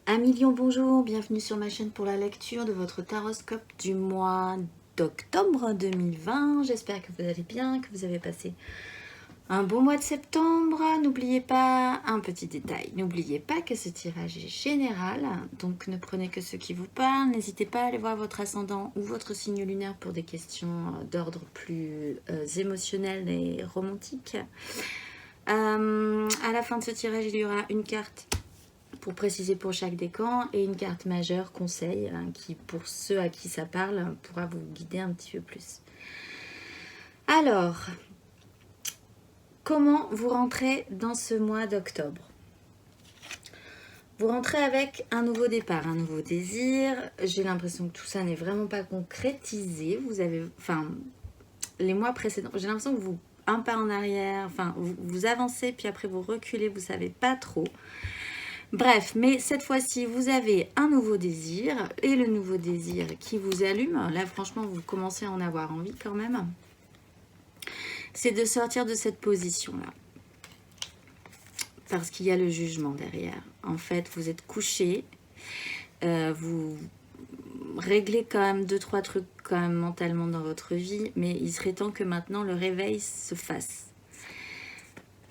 Amis Lion, bonjour, bienvenue sur ma chaîne pour la lecture de votre taroscope du mois d'octobre 2020. J'espère que vous allez bien, que vous avez passé un bon mois de septembre. N'oubliez pas un petit détail, n'oubliez pas que ce tirage est général, donc ne prenez que ce qui vous parle. N'hésitez pas à aller voir votre ascendant ou votre signe lunaire pour des questions d'ordre plus émotionnel et romantique. À la fin de ce tirage, il y aura une carte pour préciser pour chaque décan et une carte majeure conseil qui, pour ceux à qui ça parle, pourra vous guider un petit peu plus. Alors, comment vous rentrez dans ce mois d'octobre? Vous rentrez avec un nouveau départ, un nouveau désir. J'ai l'impression que tout ça n'est vraiment pas concrétisé. Vous avez, les mois précédents, j'ai l'impression que vous, un pas en arrière, vous avancez puis après vous reculez, vous savez pas trop. Bref, mais cette fois-ci, vous avez un nouveau désir et le nouveau désir qui vous allume. Là, franchement, vous commencez à en avoir envie quand même. C'est de sortir de cette position-là. Parce qu'il y a le jugement derrière. En fait, vous êtes couché. Vous réglez quand même 2-3 trucs quand même mentalement dans votre vie. Mais il serait temps que maintenant le réveil se fasse.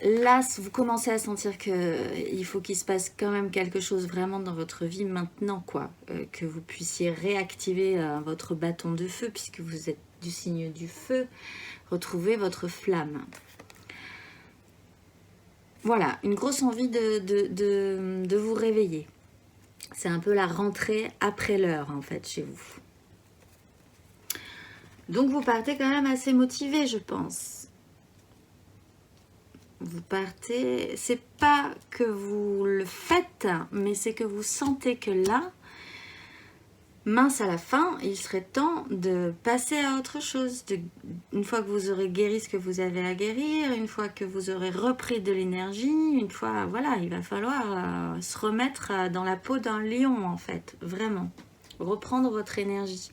Là, vous commencez à sentir qu'il faut qu'il se passe quand même quelque chose vraiment dans votre vie maintenant, quoi. Que vous puissiez réactiver votre bâton de feu, puisque vous êtes du signe du feu, retrouver votre flamme. Voilà, une grosse envie de vous réveiller. C'est un peu la rentrée après l'heure, en fait, chez vous. Donc, vous partez quand même assez motivé, je pense. Vous partez, c'est pas que vous le faites, mais c'est que vous sentez que là, mince à la fin, il serait temps de passer à autre chose. Une fois que vous aurez guéri ce que vous avez à guérir, une fois que vous aurez repris de l'énergie, une fois, voilà, il va falloir se remettre dans la peau d'un lion, en fait, vraiment. Reprendre votre énergie.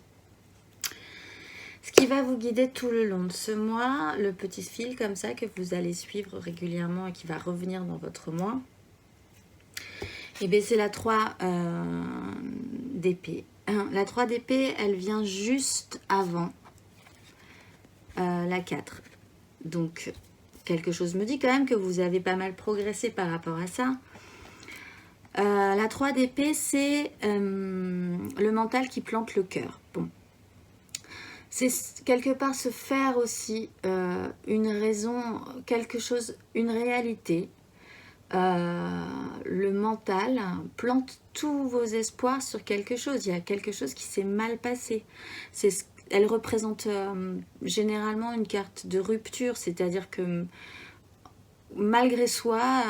Ce qui va vous guider tout le long de ce mois, le petit fil comme ça que vous allez suivre régulièrement et qui va revenir dans votre mois, et bien c'est la 3 d'épée. La 3 d'épée, elle vient juste avant la 4. Donc, quelque chose me dit quand même que vous avez pas mal progressé par rapport à ça. La 3 d'épée, c'est le mental qui plante le cœur. Bon. C'est quelque part se faire aussi une raison, quelque chose, une réalité. Le mental plante tous vos espoirs sur quelque chose. Il y a quelque chose qui s'est mal passé. Elle représente généralement une carte de rupture, c'est-à-dire que malgré soi,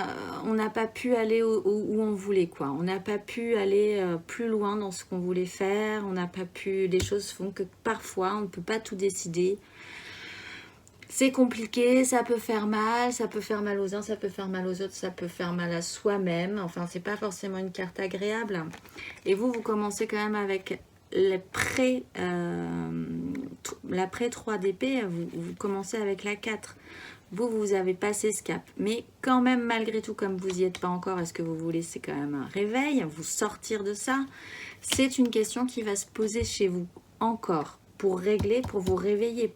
on n'a pas pu aller où on voulait, quoi. On n'a pas pu aller plus loin dans ce qu'on voulait faire. On n'a pas pu. Les choses font que parfois, on ne peut pas tout décider. C'est compliqué, ça peut faire mal aux uns, ça peut faire mal aux autres, ça peut faire mal à soi-même. Enfin, c'est pas forcément une carte agréable. Et vous commencez quand même avec l'après 3 d'épée, vous commencez avec la 4. Vous avez passé ce cap. Mais quand même, malgré tout, comme vous n'y êtes pas encore, est-ce que vous voulez, c'est quand même un réveil, vous sortir de ça? C'est une question qui va se poser chez vous encore, pour régler, pour vous réveiller,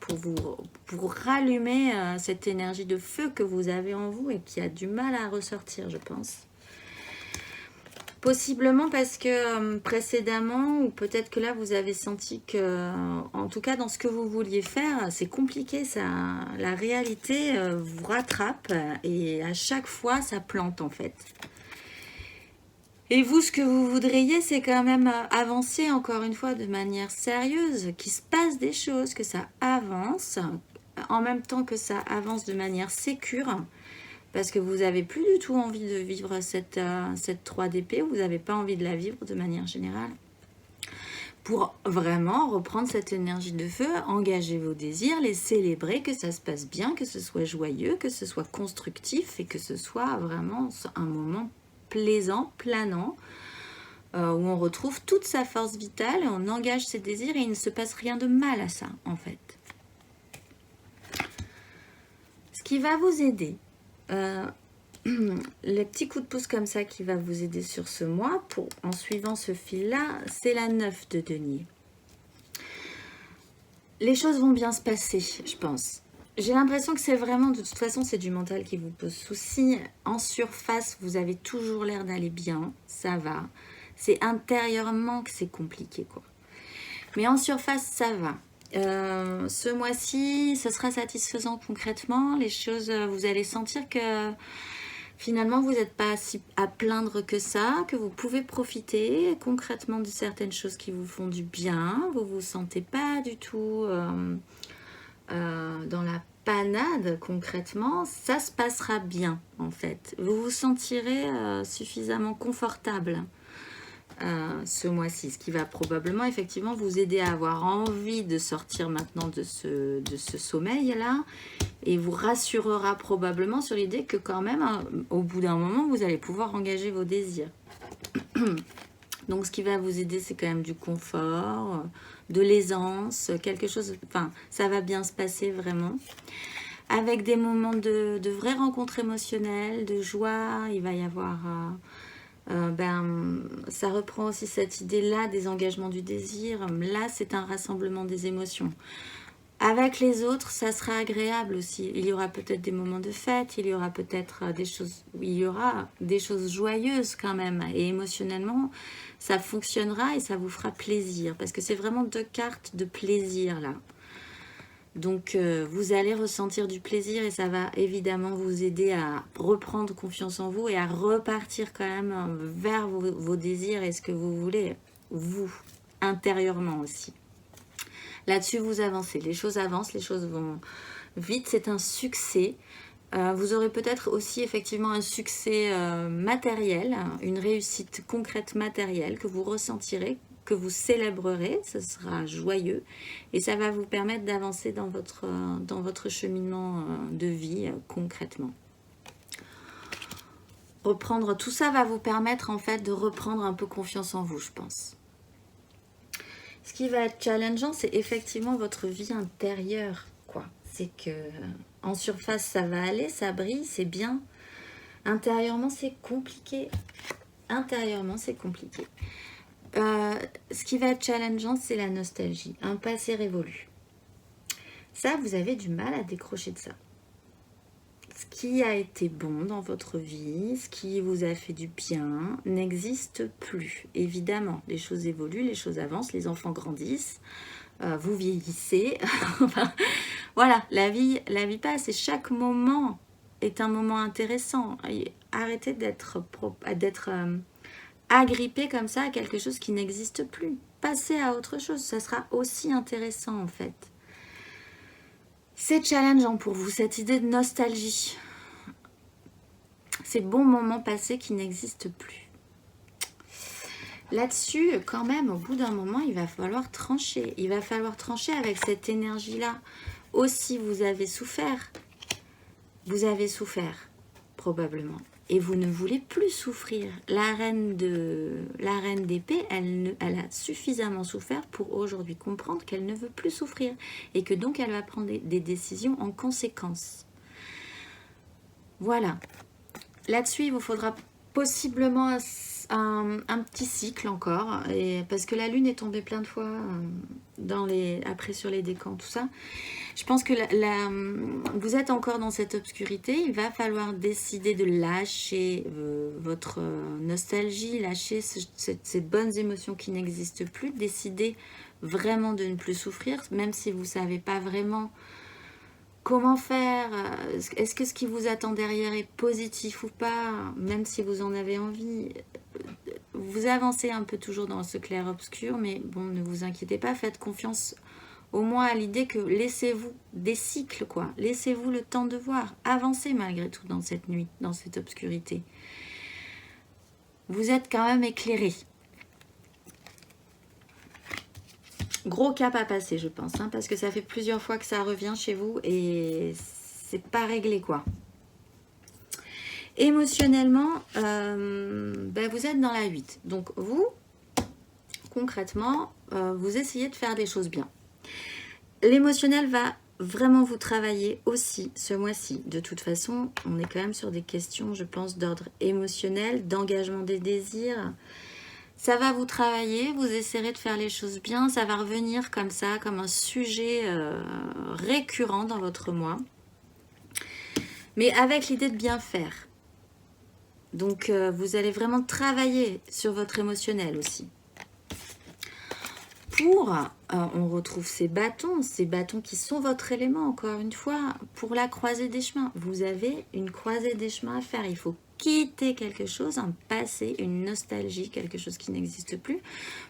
pour rallumer cette énergie de feu que vous avez en vous et qui a du mal à ressortir, je pense. Possiblement parce que précédemment, ou peut-être que là, vous avez senti que, en tout cas, dans ce que vous vouliez faire, c'est compliqué, ça. La réalité vous rattrape et à chaque fois, ça plante, en fait. Et vous, ce que vous voudriez, c'est quand même avancer, encore une fois, de manière sérieuse, qu'il se passe des choses, que ça avance, en même temps que ça avance de manière sécure. Parce que vous n'avez plus du tout envie de vivre cette 3 d'épée, vous n'avez pas envie de la vivre de manière générale. Pour vraiment reprendre cette énergie de feu, engager vos désirs, les célébrer, que ça se passe bien, que ce soit joyeux, que ce soit constructif et que ce soit vraiment un moment plaisant, planant, où on retrouve toute sa force vitale et on engage ses désirs et il ne se passe rien de mal à ça, en fait. Ce qui va vous aider, le petit coup de pouce comme ça qui va vous aider sur ce mois, en suivant ce fil-là, c'est la 9 de denier. Les choses vont bien se passer, je pense. J'ai l'impression que c'est vraiment, de toute façon, c'est du mental qui vous pose souci. En surface, vous avez toujours l'air d'aller bien, ça va. C'est intérieurement que c'est compliqué, quoi. Mais en surface, ça va. Ce mois-ci, ce sera satisfaisant concrètement. Les choses, vous allez sentir que finalement, vous n'êtes pas si à plaindre que ça, que vous pouvez profiter concrètement de certaines choses qui vous font du bien. Vous ne vous sentez pas du tout dans la panade concrètement. Ça se passera bien en fait. Vous vous sentirez suffisamment confortable ce mois-ci, ce qui va probablement effectivement vous aider à avoir envie de sortir maintenant de ce sommeil-là et vous rassurera probablement sur l'idée que quand même, au bout d'un moment, vous allez pouvoir engager vos désirs. Donc ce qui va vous aider, c'est quand même du confort, de l'aisance, quelque chose, enfin, ça va bien se passer vraiment. Avec des moments de vraies rencontres émotionnelles, de joie, il va y avoir... ça reprend aussi cette idée-là des engagements du désir. Là, c'est un rassemblement des émotions. Avec les autres, ça sera agréable aussi. Il y aura peut-être des moments de fête, il y aura peut-être des choses joyeuses quand même. Et émotionnellement, ça fonctionnera et ça vous fera plaisir. Parce que c'est vraiment 2 cartes de plaisir là. Donc, vous allez ressentir du plaisir et ça va évidemment vous aider à reprendre confiance en vous et à repartir quand même vers vos désirs et ce que vous voulez, vous, intérieurement aussi. Là-dessus, vous avancez. Les choses avancent, les choses vont vite. C'est un succès. Vous aurez peut-être aussi effectivement un succès matériel, une réussite concrète matérielle que vous ressentirez, que vous célébrerez. Ce sera joyeux et ça va vous permettre d'avancer dans votre cheminement de vie concrètement. Reprendre, tout ça va vous permettre en fait de reprendre un peu confiance en vous, je pense. Ce qui va être challengeant, c'est effectivement votre vie intérieure, quoi. C'est que en surface, ça va aller, ça brille, c'est bien. Intérieurement, c'est compliqué. Intérieurement, c'est compliqué. Ce qui va être challengeant, c'est la nostalgie, un passé révolu. Ça, vous avez du mal à décrocher de ça. Ce qui a été bon dans votre vie, ce qui vous a fait du bien, n'existe plus. Évidemment, les choses évoluent, les choses avancent, les enfants grandissent, vous vieillissez. Voilà, la vie passe et chaque moment est un moment intéressant. Arrêtez d'être agrippé comme ça à quelque chose qui n'existe plus. Passez à autre chose, ça sera aussi intéressant en fait. C'est challengeant pour vous, cette idée de nostalgie. Ces bons moments passés qui n'existent plus. Là-dessus, quand même, au bout d'un moment, il va falloir trancher. Il va falloir trancher avec cette énergie-là. Aussi, vous avez souffert. Vous avez souffert, probablement. Et vous ne voulez plus souffrir. La reine d'épée, elle a suffisamment souffert pour aujourd'hui comprendre qu'elle ne veut plus souffrir. Et que donc, elle va prendre des décisions en conséquence. Voilà. Là-dessus, il vous faudra possiblement un petit cycle encore. Parce que la lune est tombée plein de fois après sur les décans, tout ça. Je pense que vous êtes encore dans cette obscurité. Il va falloir décider de lâcher votre nostalgie, lâcher ces bonnes émotions qui n'existent plus, décider vraiment de ne plus souffrir, même si vous ne savez pas vraiment comment faire. Est-ce que ce qui vous attend derrière est positif ou pas, même si vous en avez envie. Vous avancez un peu toujours dans ce clair-obscur, mais bon, ne vous inquiétez pas, faites confiance au moins à l'idée que laissez-vous des cycles, quoi. Laissez-vous le temps de voir. Avancez malgré tout dans cette nuit, dans cette obscurité. Vous êtes quand même éclairé. Gros cap à passer, je pense, hein, parce que ça fait plusieurs fois que ça revient chez vous et c'est pas réglé, quoi. Émotionnellement, vous êtes dans la 8. Donc vous, concrètement, vous essayez de faire des choses bien. L'émotionnel va vraiment vous travailler aussi ce mois-ci. De toute façon, on est quand même sur des questions, je pense, d'ordre émotionnel, d'engagement des désirs. Ça va vous travailler, vous essaierez de faire les choses bien, ça va revenir comme ça, comme un sujet récurrent dans votre mois. Mais avec l'idée de bien faire. Donc, vous allez vraiment travailler sur votre émotionnel aussi. On retrouve ces bâtons qui sont votre élément, encore une fois, pour la croisée des chemins. Vous avez une croisée des chemins à faire. Il faut quitter quelque chose, un passé, une nostalgie, quelque chose qui n'existe plus,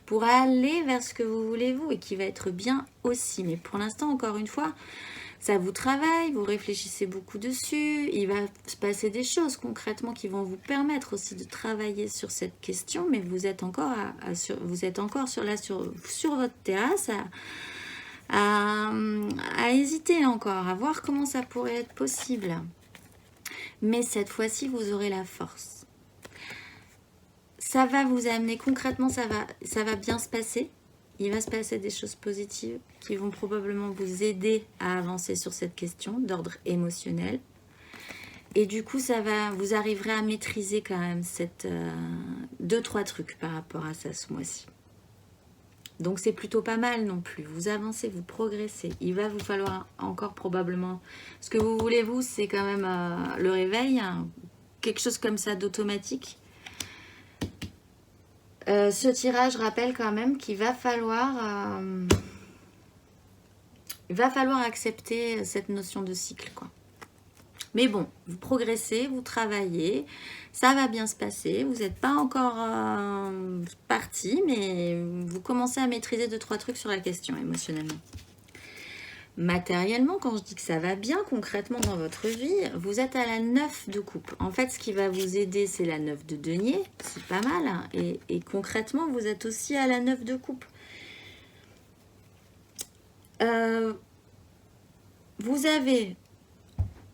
pour aller vers ce que vous voulez vous et qui va être bien aussi. Mais pour l'instant, encore une fois, ça vous travaille, vous réfléchissez beaucoup dessus, il va se passer des choses concrètement qui vont vous permettre aussi de travailler sur cette question, mais vous êtes encore, sur votre terrasse à hésiter encore, à voir comment ça pourrait être possible. Mais cette fois-ci, vous aurez la force. Ça va vous amener concrètement, ça va bien se passer. Il va se passer des choses positives qui vont probablement vous aider à avancer sur cette question d'ordre émotionnel. Et du coup, vous arriverez à maîtriser quand même 2-3 trucs par rapport à ça ce mois-ci. Donc c'est plutôt pas mal non plus. Vous avancez, vous progressez. Il va vous falloir encore probablement... Ce que vous voulez, vous, c'est quand même le réveil, hein, quelque chose comme ça d'automatique. Ce tirage rappelle quand même qu'il va falloir accepter cette notion de cycle, quoi. Mais bon, vous progressez, vous travaillez, ça va bien se passer. Vous n'êtes pas encore parti, mais vous commencez à maîtriser 2-3 trucs sur la question émotionnellement. Matériellement, quand je dis que ça va bien concrètement dans votre vie, vous êtes à la 9 de coupe. En fait, ce qui va vous aider, c'est la 9 de denier. C'est pas mal. Hein. Et concrètement, vous êtes aussi à la 9 de coupe. Vous avez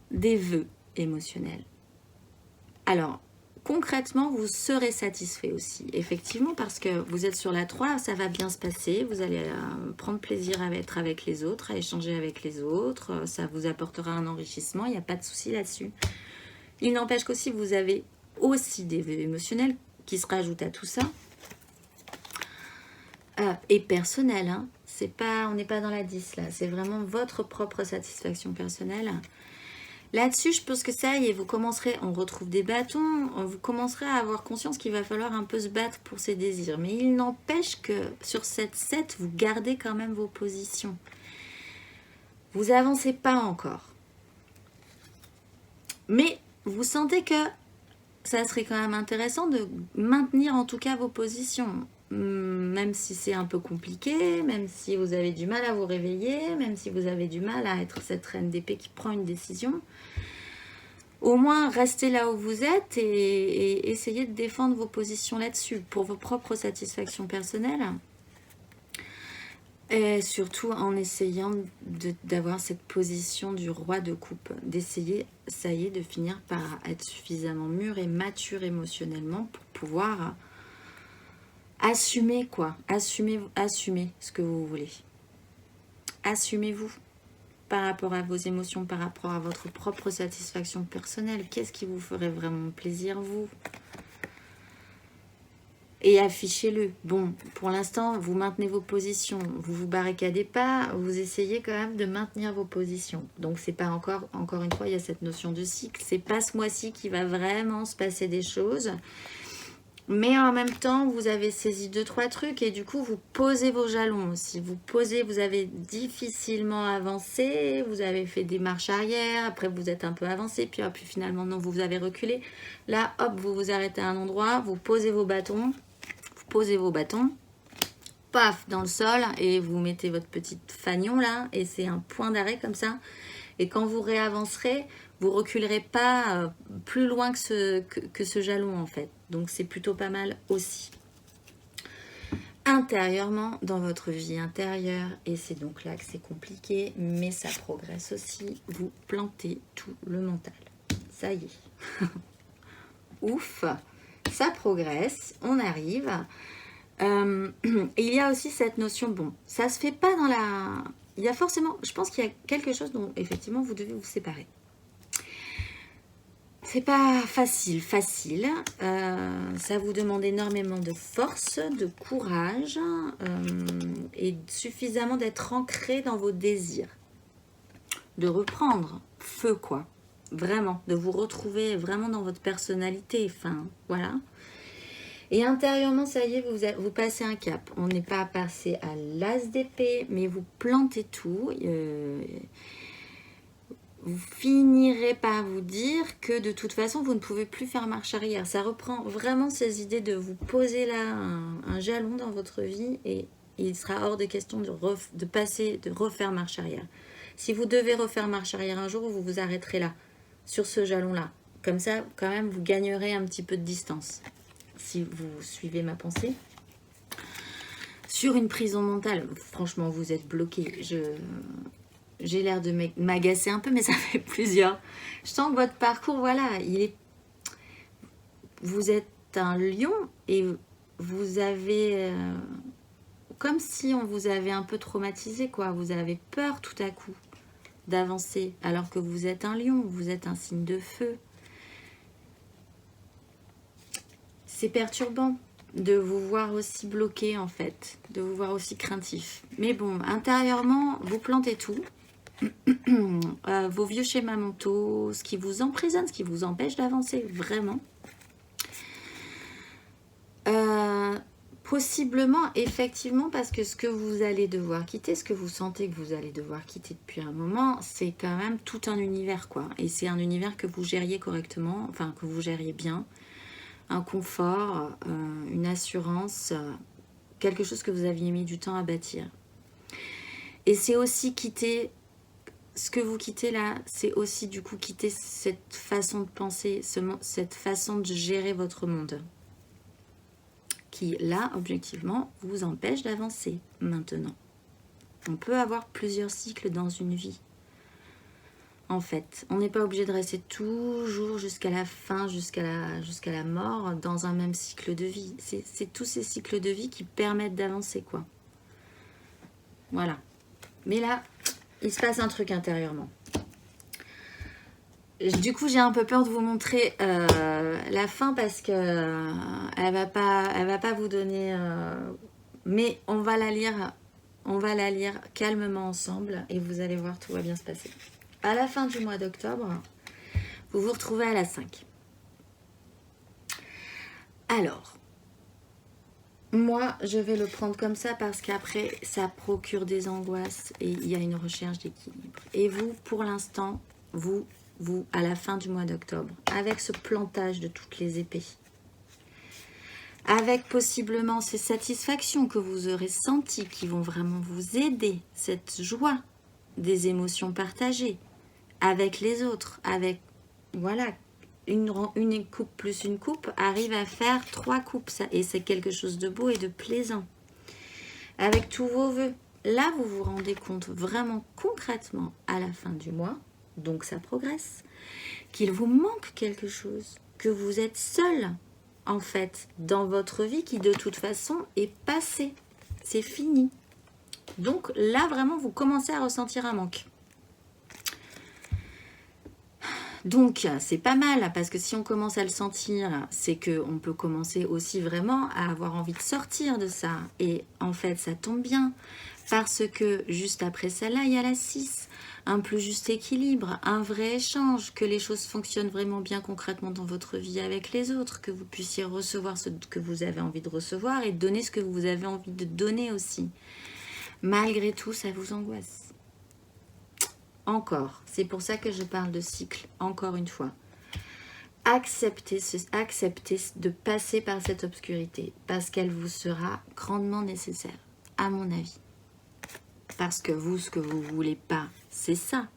des vœux émotionnels. Alors, concrètement, vous serez satisfait aussi, effectivement, parce que vous êtes sur la 3, ça va bien se passer, vous allez prendre plaisir à être avec les autres, à échanger avec les autres, ça vous apportera un enrichissement, il n'y a pas de souci là-dessus. Il n'empêche qu'aussi, vous avez aussi des vœux émotionnels qui se rajoutent à tout ça. Et personnel, hein, on n'est pas dans la 10 là, c'est vraiment votre propre satisfaction personnelle. Là-dessus, je pense que ça y est, on retrouve des bâtons, vous commencerez à avoir conscience qu'il va falloir un peu se battre pour ses désirs. Mais il n'empêche que sur cette 7, vous gardez quand même vos positions. Vous avancez pas encore. Mais vous sentez que ça serait quand même intéressant de maintenir en tout cas vos positions. Même si c'est un peu compliqué, même si vous avez du mal à vous réveiller, même si vous avez du mal à être cette reine d'épée qui prend une décision, au moins restez là où vous êtes et essayez de défendre vos positions là-dessus pour vos propres satisfactions personnelles. Et surtout en essayant d'avoir cette position du roi de coupe, d'essayer, ça y est, de finir par être suffisamment mûr et mature émotionnellement pour pouvoir assumer assumez ce que vous voulez. Assumez-vous par rapport à vos émotions, par rapport à votre propre satisfaction personnelle. Qu'est-ce qui vous ferait vraiment plaisir, vous? Et affichez-le. Bon, pour l'instant, vous maintenez vos positions, vous vous barricadez pas, vous essayez quand même de maintenir vos positions. Donc, c'est pas encore une fois, il y a cette notion de cycle. C'est pas ce mois-ci qui va vraiment se passer des choses. Mais en même temps, vous avez saisi 2-3 trucs et du coup, vous posez vos jalons aussi. Vous avez difficilement avancé, vous avez fait des marches arrière, après vous êtes un peu avancé, puis finalement, non, vous avez reculé. Là, hop, vous vous arrêtez à un endroit, vous posez vos bâtons, paf, dans le sol, et vous mettez votre petit fanion là, et c'est un point d'arrêt comme ça. Et quand vous réavancerez, vous reculerez pas plus loin que ce jalon en fait. Donc c'est plutôt pas mal aussi. Intérieurement, dans votre vie intérieure, et c'est donc là que c'est compliqué, mais ça progresse aussi, vous plantez tout le mental. Ça y est. Ouf, ça progresse, on arrive. Il y a aussi cette notion, bon, ça se fait pas dans la... Il y a forcément, je pense qu'il y a quelque chose dont effectivement vous devez vous séparer. C'est pas facile, ça vous demande énormément de force, de courage et suffisamment d'être ancré dans vos désirs. De reprendre feu, quoi. Vraiment, de vous retrouver vraiment dans votre personnalité, enfin, voilà. Et intérieurement, ça y est, vous passez un cap. On n'est pas passé à l'as d'épée, mais vous plantez tout. Vous finirez par vous dire que de toute façon, vous ne pouvez plus faire marche arrière. Ça reprend vraiment ces idées de vous poser là un jalon dans votre vie et il sera hors de question de refaire marche arrière. Si vous devez refaire marche arrière un jour, vous vous arrêterez là, sur ce jalon-là. Comme ça, quand même, vous gagnerez un petit peu de distance. Si vous suivez ma pensée. Sur une prison mentale, franchement, vous êtes bloqué. J'ai l'air de m'agacer un peu, mais ça fait plusieurs. Je sens que votre parcours, voilà, vous êtes un lion et vous avez... comme si on vous avait un peu traumatisé, quoi. Vous avez peur tout à coup d'avancer, alors que vous êtes un lion, vous êtes un signe de feu. C'est perturbant de vous voir aussi bloqué, en fait, de vous voir aussi craintif. Mais bon, intérieurement, vous plantez tout. Vos vieux schémas mentaux, ce qui vous emprisonne, ce qui vous empêche d'avancer, vraiment. Possiblement, effectivement, parce que ce que vous allez devoir quitter, ce que vous sentez que vous allez devoir quitter depuis un moment, c'est quand même tout un univers, quoi. Et c'est un univers que vous gériez correctement, enfin, que vous gériez bien. Un confort, une assurance, quelque chose que vous aviez mis du temps à bâtir. Et c'est aussi quitter, ce que vous quittez là, c'est aussi du coup quitter cette façon de penser, cette façon de gérer votre monde. Qui là, objectivement, vous empêche d'avancer maintenant. On peut avoir plusieurs cycles dans une vie. En fait, on n'est pas obligé de rester toujours jusqu'à la fin, jusqu'à la mort, dans un même cycle de vie. C'est tous ces cycles de vie qui permettent d'avancer, quoi. Voilà. Mais là, il se passe un truc intérieurement. Du coup, j'ai un peu peur de vous montrer la fin parce que elle va pas vous donner... mais on va la lire calmement ensemble et vous allez voir, tout va bien se passer. À la fin du mois d'octobre, vous vous retrouvez à la 5. Alors, moi, je vais le prendre comme ça parce qu'après, ça procure des angoisses et il y a une recherche d'équilibre. Et vous, pour l'instant, vous, à la fin du mois d'octobre, avec ce plantage de toutes les épées, avec possiblement ces satisfactions que vous aurez senties qui vont vraiment vous aider, cette joie des émotions partagées, avec les autres, avec, voilà, une coupe plus une coupe arrive à faire 3 coupes, ça, et c'est quelque chose de beau et de plaisant. Avec tous vos vœux, là vous vous rendez compte vraiment concrètement à la fin du mois, donc ça progresse, qu'il vous manque quelque chose, que vous êtes seul en fait dans votre vie qui de toute façon est passée, c'est fini. Donc là vraiment vous commencez à ressentir un manque. Donc, c'est pas mal, parce que si on commence à le sentir, c'est qu'on peut commencer aussi vraiment à avoir envie de sortir de ça. Et en fait, ça tombe bien, parce que juste après celle-là, il y a la 6. Un plus juste équilibre, un vrai échange, que les choses fonctionnent vraiment bien concrètement dans votre vie avec les autres, que vous puissiez recevoir ce que vous avez envie de recevoir et donner ce que vous avez envie de donner aussi. Malgré tout, ça vous angoisse. Encore, c'est pour ça que je parle de cycle, encore une fois. Acceptez de passer par cette obscurité, parce qu'elle vous sera grandement nécessaire, à mon avis. Parce que vous, ce que vous voulez pas, c'est ça.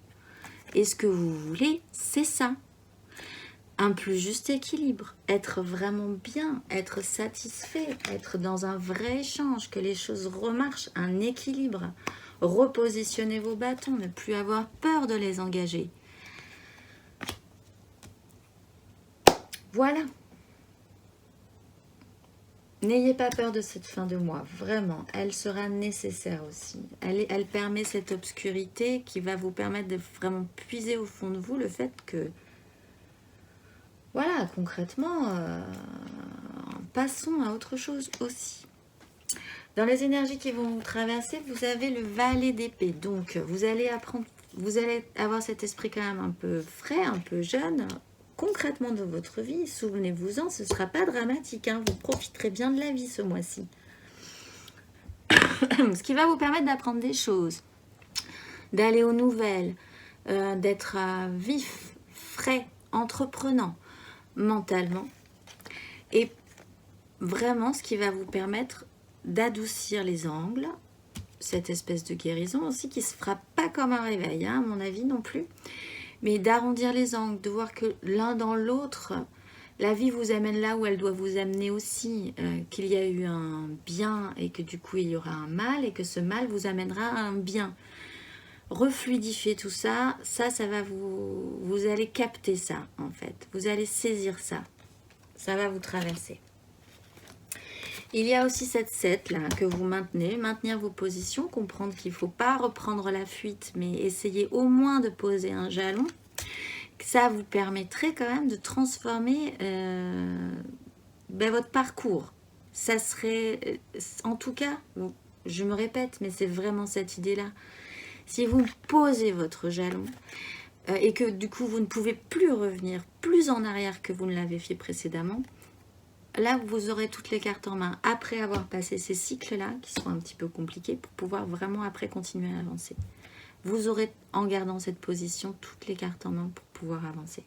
Et ce que vous voulez, c'est ça. Un plus juste équilibre, être vraiment bien, être satisfait, être dans un vrai échange, que les choses remarchent, un équilibre. Repositionnez vos bâtons, ne plus avoir peur de les engager. Voilà. N'ayez pas peur de cette fin de mois, vraiment, elle sera nécessaire aussi. Elle permet cette obscurité qui va vous permettre de vraiment puiser au fond de vous le fait que, voilà, concrètement, passons à autre chose aussi. Dans les énergies qui vont vous traverser, vous avez le valet d'épée. Donc, vous allez avoir cet esprit quand même un peu frais, un peu jeune, concrètement de votre vie. Souvenez-vous-en, ce ne sera pas dramatique. Hein, vous profiterez bien de la vie ce mois-ci. Ce qui va vous permettre d'apprendre des choses, d'aller aux nouvelles, d'être vif, frais, entreprenant, mentalement. Et vraiment, ce qui va vous permettre d'adoucir les angles, cette espèce de guérison aussi qui se fera pas comme un réveil, hein, à mon avis non plus, mais d'arrondir les angles, de voir que l'un dans l'autre, la vie vous amène là où elle doit vous amener aussi, qu'il y a eu un bien et que du coup il y aura un mal et que ce mal vous amènera à un bien. Refluidifier tout ça, ça va vous allez capter ça en fait, vous allez saisir ça, ça va vous traverser. Il y a aussi cette 7 là que vous maintenir vos positions, comprendre qu'il ne faut pas reprendre la fuite, mais essayer au moins de poser un jalon. Ça vous permettrait quand même de transformer votre parcours. Ça serait, en tout cas, je me répète, mais c'est vraiment cette idée-là. Si vous posez votre jalon et que du coup vous ne pouvez plus revenir plus en arrière que vous ne l'avez fait précédemment, là, vous aurez toutes les cartes en main après avoir passé ces cycles-là, qui sont un petit peu compliqués, pour pouvoir vraiment après continuer à avancer. Vous aurez, en gardant cette position, toutes les cartes en main pour pouvoir avancer.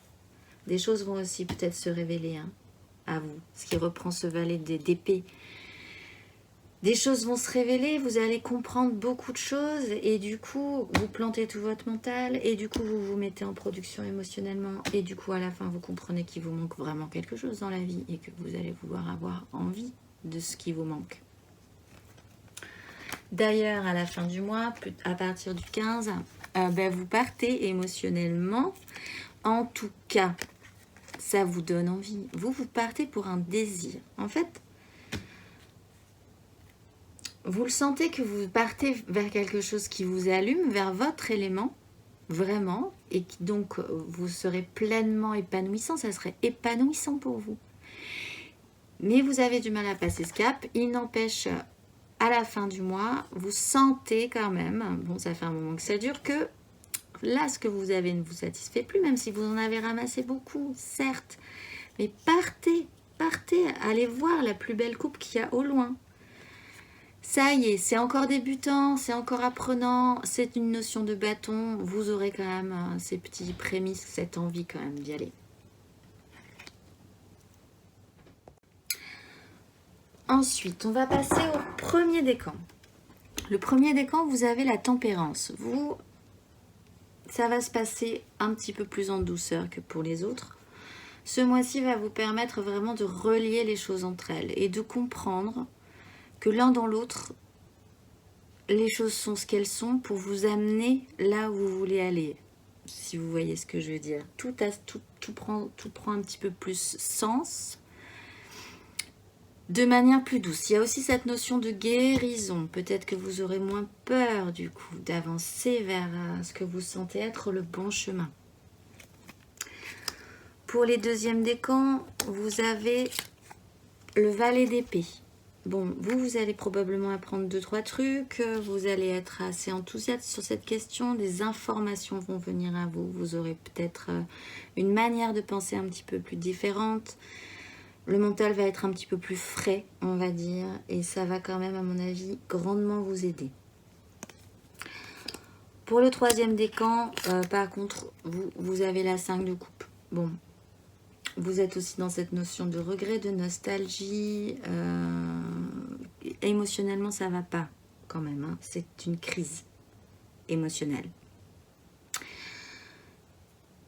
Des choses vont aussi peut-être se révéler à vous, ce qui reprend ce valet d'épée. Des choses vont se révéler, vous allez comprendre beaucoup de choses et du coup, vous plantez tout votre mental et du coup, vous vous mettez en production émotionnellement et du coup, à la fin, vous comprenez qu'il vous manque vraiment quelque chose dans la vie et que vous allez vouloir avoir envie de ce qui vous manque. D'ailleurs, à la fin du mois, à partir du 15, vous partez émotionnellement. En tout cas, ça vous donne envie. Vous partez pour un désir. En fait, vous le sentez que vous partez vers quelque chose qui vous allume, vers votre élément, vraiment, et qui donc vous serez pleinement épanouissant, ça serait épanouissant pour vous. Mais vous avez du mal à passer ce cap, il n'empêche, à la fin du mois, vous sentez quand même, bon ça fait un moment que ça dure, que là ce que vous avez ne vous satisfait plus, même si vous en avez ramassé beaucoup, certes, mais partez, allez voir la plus belle coupe qu'il y a au loin. Ça y est, c'est encore débutant, c'est encore apprenant, c'est une notion de bâton. Vous aurez quand même ces petits prémices, cette envie quand même d'y aller. Ensuite, on va passer au premier décan. Le premier décan, vous avez la tempérance. Vous, ça va se passer un petit peu plus en douceur que pour les autres. Ce mois-ci va vous permettre vraiment de relier les choses entre elles et de comprendre que l'un dans l'autre, les choses sont ce qu'elles sont pour vous amener là où vous voulez aller. Si vous voyez ce que je veux dire. Tout prend un petit peu plus sens de manière plus douce. Il y a aussi cette notion de guérison. Peut-être que vous aurez moins peur du coup d'avancer vers ce que vous sentez être le bon chemin. Pour les deuxièmes décans, vous avez le valet d'épée. Bon, vous allez probablement apprendre 2-3 trucs, vous allez être assez enthousiaste sur cette question, des informations vont venir à vous, vous aurez peut-être une manière de penser un petit peu plus différente, le mental va être un petit peu plus frais, on va dire, et ça va quand même, à mon avis, grandement vous aider. Pour le troisième décan, par contre, vous avez la 5 de coupe. Bon, vous êtes aussi dans cette notion de regret, de nostalgie. Émotionnellement, ça va pas quand même. Hein. C'est une crise émotionnelle.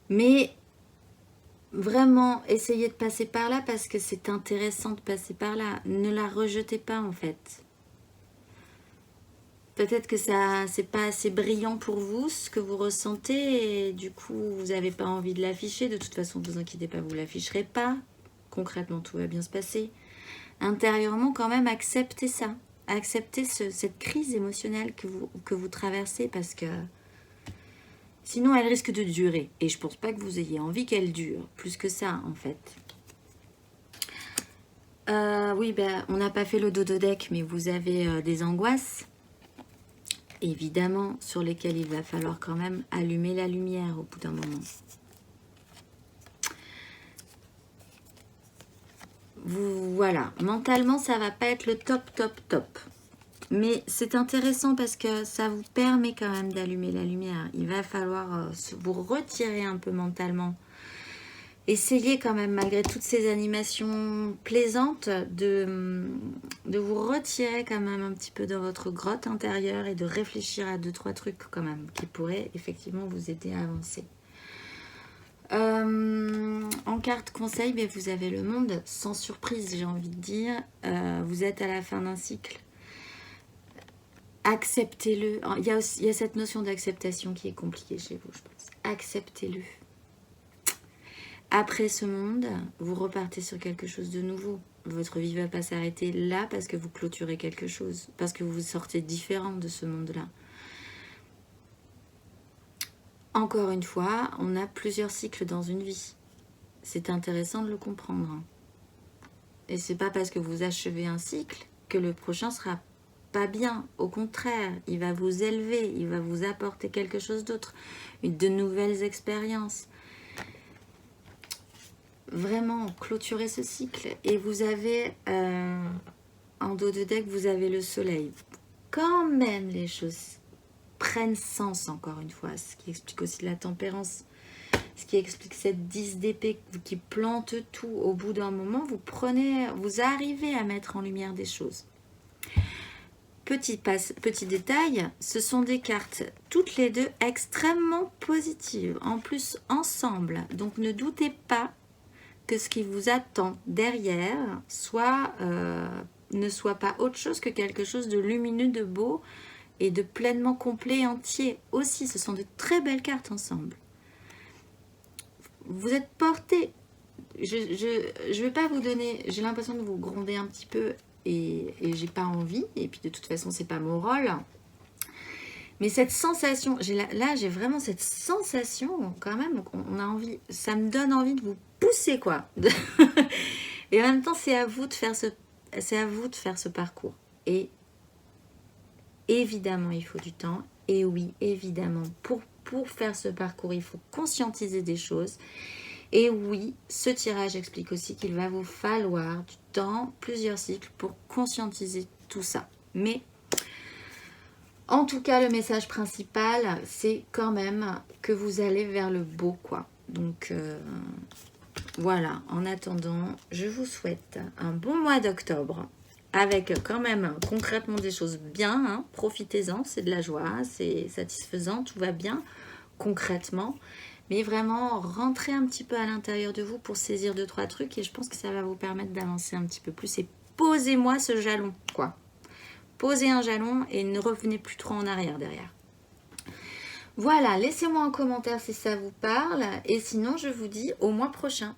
Mais vraiment, essayez de passer par là parce que c'est intéressant de passer par là. Ne la rejetez pas en fait. Peut-être que ça, c'est pas assez brillant pour vous, ce que vous ressentez, et du coup, vous n'avez pas envie de l'afficher. De toute façon, ne vous inquiétez pas, vous ne l'afficherez pas. Concrètement, tout va bien se passer. intérieurement quand même acceptez ça. Acceptez cette crise émotionnelle que vous traversez parce que sinon elle risque de durer. Et je pense pas que vous ayez envie qu'elle dure. Plus que ça en fait. Oui, ben, on n'a pas fait le dodo deck, mais vous avez des angoisses. Évidemment, sur lesquelles il va falloir quand même allumer la lumière au bout d'un moment. Voilà, mentalement, ça va pas être le top. Mais c'est intéressant parce que ça vous permet quand même d'allumer la lumière. Il va falloir vous retirer un peu mentalement. Essayez quand même, malgré toutes ces animations plaisantes, de vous retirer quand même un petit peu dans votre grotte intérieure et de réfléchir à 2-3 trucs quand même qui pourraient effectivement vous aider à avancer. En carte conseil, mais vous avez le monde sans surprise, j'ai envie de dire. Vous êtes à la fin d'un cycle. Acceptez-le. Il y a cette notion d'acceptation qui est compliquée chez vous, je pense. Acceptez-le. Après ce monde, vous repartez sur quelque chose de nouveau. Votre vie ne va pas s'arrêter là parce que vous clôturez quelque chose, parce que vous sortez différent de ce monde-là. Encore une fois, on a plusieurs cycles dans une vie. C'est intéressant de le comprendre. Et c'est pas parce que vous achevez un cycle que le prochain sera pas bien. Au contraire, il va vous élever, il va vous apporter quelque chose d'autre, de nouvelles expériences. Vraiment, clôturer ce cycle. Et vous avez, en dos de deck, vous avez le soleil. Quand même, les choses prennent sens, encore une fois. Ce qui explique aussi la tempérance. Ce qui explique cette 10 d'épée qui plante tout. Au bout d'un moment, vous arrivez à mettre en lumière des choses. Petit détail, ce sont des cartes, toutes les deux, extrêmement positives. En plus, ensemble. Donc, ne doutez pas que ce qui vous attend derrière ne soit pas autre chose que quelque chose de lumineux, de beau et de pleinement complet et entier. Aussi, ce sont de très belles cartes ensemble. Vous êtes porté. Je ne vais pas vous donner... J'ai l'impression de vous gronder un petit peu et j'ai pas envie. Et puis de toute façon, c'est pas mon rôle. Mais cette sensation, là j'ai vraiment cette sensation quand même, on a envie, ça me donne envie de vous pousser quoi. Et en même temps, c'est à vous de faire ce parcours. Et évidemment, il faut du temps. Et oui, évidemment, pour faire ce parcours, il faut conscientiser des choses. Et oui, ce tirage explique aussi qu'il va vous falloir du temps, plusieurs cycles pour conscientiser tout ça. Mais en tout cas, le message principal, c'est quand même que vous allez vers le beau, quoi. Donc, voilà. En attendant, je vous souhaite un bon mois d'octobre avec quand même concrètement des choses bien. Hein. Profitez-en, c'est de la joie, c'est satisfaisant, tout va bien concrètement. Mais vraiment, rentrez un petit peu à l'intérieur de vous pour saisir 2-3 trucs et je pense que ça va vous permettre d'avancer un petit peu plus. Et posez-moi ce jalon, quoi. Posez un jalon et ne revenez plus trop en arrière derrière. Voilà, laissez-moi un commentaire si ça vous parle. Et sinon, je vous dis au mois prochain.